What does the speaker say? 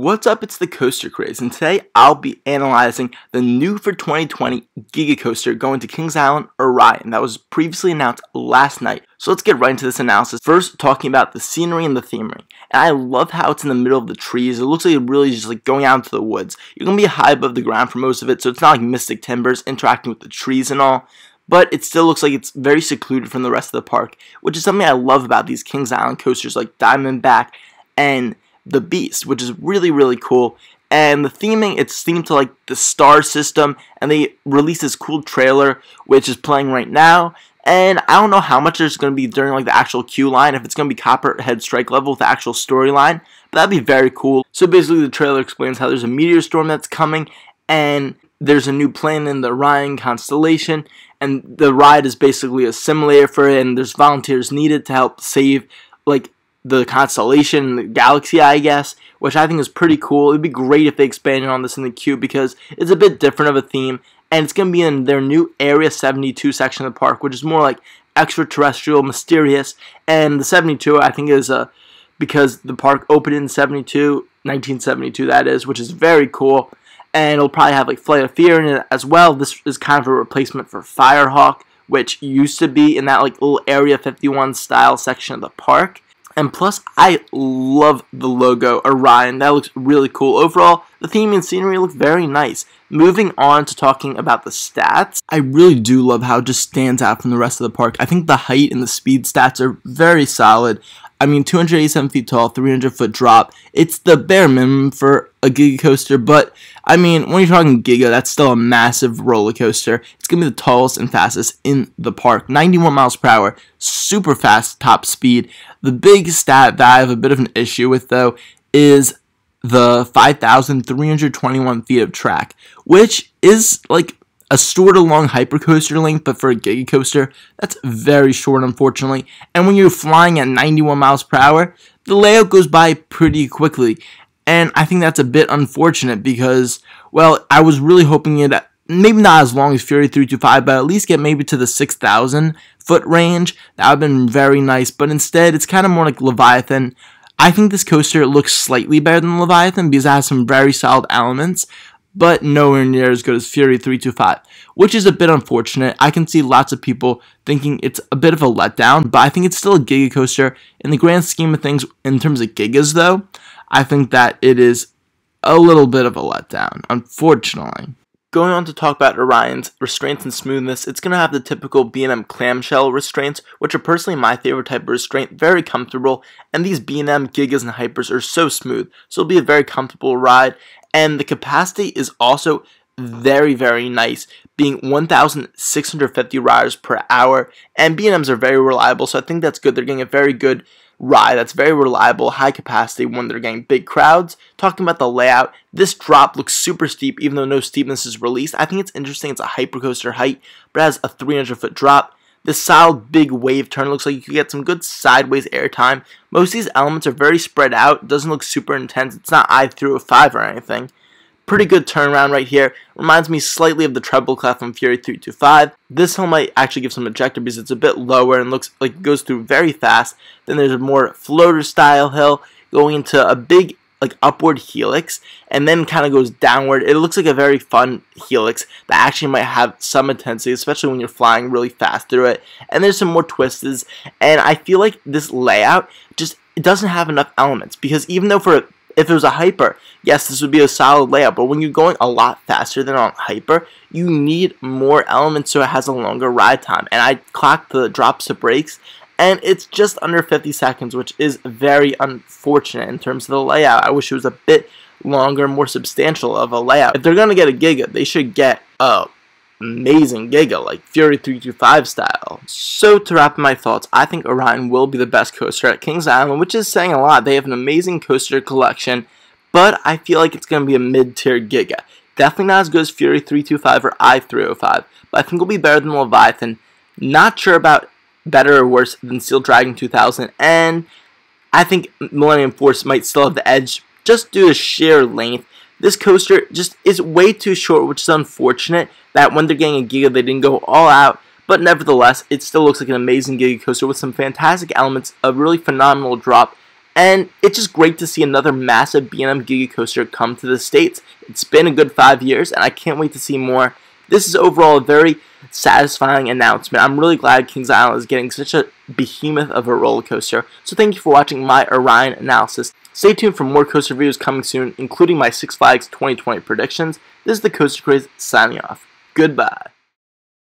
What's up, it's the Coaster Craze, and today I'll be analyzing the new for 2020 Giga Coaster going to Kings Island, Orion, that was previously announced last night. So let's get right into this analysis. First, talking about the scenery and the theming. And I love how it's in the middle of the trees. It looks like it really just like going out into the woods. You're going to be high above the ground for most of it, so it's not like Mystic Timbers interacting with the trees and all. But it still looks like it's very secluded from the rest of the park, which is something I love about these Kings Island coasters like Diamondback and the Beast, which is really cool. And the theming, it's themed to like the star system, and they released this cool trailer which is playing right now. And I don't know how much there's going to be during like the actual queue line, if it's going to be Copperhead Strike level with the actual storyline, but that'd be very cool. So basically the trailer explains how there's a meteor storm that's coming, and there's a new planet in the Orion constellation, and the ride is basically a simulator for it, and there's volunteers needed to help save like the constellation, the galaxy, I guess, which I think is pretty cool. It'd be great if they expanded on this in the queue because it's a bit different of a theme, and it's going to be in their new Area 72 section of the park, which is more like extraterrestrial, mysterious, and the 72 I think is because the park opened in 1972 that is, which is very cool, and it'll probably have like Flight of Fear in it as well. This is kind of a replacement for Firehawk, which used to be in that like little Area 51 style section of the park. And plus, I love the logo, Orion. That looks really cool. Overall, the theme and scenery look very nice. Moving on to talking about the stats, I really do love how it just stands out from the rest of the park. I think the height and the speed stats are very solid. I mean, 287 feet tall, 300 foot drop. It's the bare minimum for a Giga coaster, but I mean, when you're talking Giga, that's still a massive roller coaster. It's going to be the tallest and fastest in the park. 91 miles per hour, super fast top speed. The big stat that I have a bit of an issue with, though, is the 5,321 feet of track, which is like a sort of long hypercoaster length, but for a Giga coaster, that's very short, unfortunately. And when you're flying at 91 miles per hour, the layout goes by pretty quickly. And I think that's a bit unfortunate because, well, I was really hoping it, maybe not as long as Fury 325, but at least get maybe to the 6,000 foot range. That would have been very nice, but instead, it's kind of more like Leviathan. I think this coaster looks slightly better than Leviathan because it has some very solid elements, but nowhere near as good as Fury 325, which is a bit unfortunate. I can see lots of people thinking it's a bit of a letdown, but I think it's still a Giga coaster. In the grand scheme of things, in terms of Gigas though, I think that it is a little bit of a letdown, unfortunately. Going on to talk about Orion's restraints and smoothness, it's going to have the typical B&M clamshell restraints, which are personally my favorite type of restraint, very comfortable, and these B&M Gigas and Hypers are so smooth, so it'll be a very comfortable ride. And the capacity is also very nice, being 1,650 riders per hour, and B&Ms are very reliable, so I think that's good. They're getting a very good ride that's very reliable, high capacity when they're getting big crowds. Talking about the layout, this drop looks super steep even though no steepness is released. I think it's interesting. It's a hypercoaster height, but it has a 300 foot drop. This solid big wave turn looks like you could get some good sideways airtime. Most of these elements are very spread out. It doesn't look super intense. It's not I-305 or anything. Pretty good turnaround right here. Reminds me slightly of the treble clef from Fury 325. This hill might actually give some ejector because it's a bit lower and looks like it goes through very fast. Then there's a more floater style hill going into a big like upward helix and then kind of goes downward. It looks like a very fun helix that actually might have some intensity, especially when you're flying really fast through it. And there's some more twists, and I feel like this layout just it doesn't have enough elements because even though if it was a hyper, yes, this would be a solid layout, but when you're going a lot faster than on hyper, you need more elements so it has a longer ride time. And I clocked the drops to brakes, and it's just under 50 seconds, which is very unfortunate in terms of the layout. I wish it was a bit longer, more substantial of a layout. If they're going to get a Giga, they should get a amazing Giga, like Fury 325 style. So to wrap up my thoughts, I think Orion will be the best coaster at Kings Island, which is saying a lot. They have an amazing coaster collection, but I feel like it's going to be a mid-tier Giga. Definitely not as good as Fury 325 or I-305, but I think it'll be better than Leviathan. Not sure about better or worse than Steel Dragon 2000, and I think Millennium Force might still have the edge just due to sheer length. This coaster just is way too short, which is unfortunate that when they're getting a Giga, they didn't go all out. But nevertheless, it still looks like an amazing Giga coaster with some fantastic elements, a really phenomenal drop, And it's just great to see another massive B&M Giga coaster come to the States. It's been a good 5 years, and I can't wait to see more. This is overall a very satisfying announcement. I'm really glad Kings Island is getting such a behemoth of a roller coaster. So thank you for watching my Orion analysis. Stay tuned for more coaster videos coming soon, including my Six Flags 2020 predictions. This is the Coaster Craze signing off. Goodbye.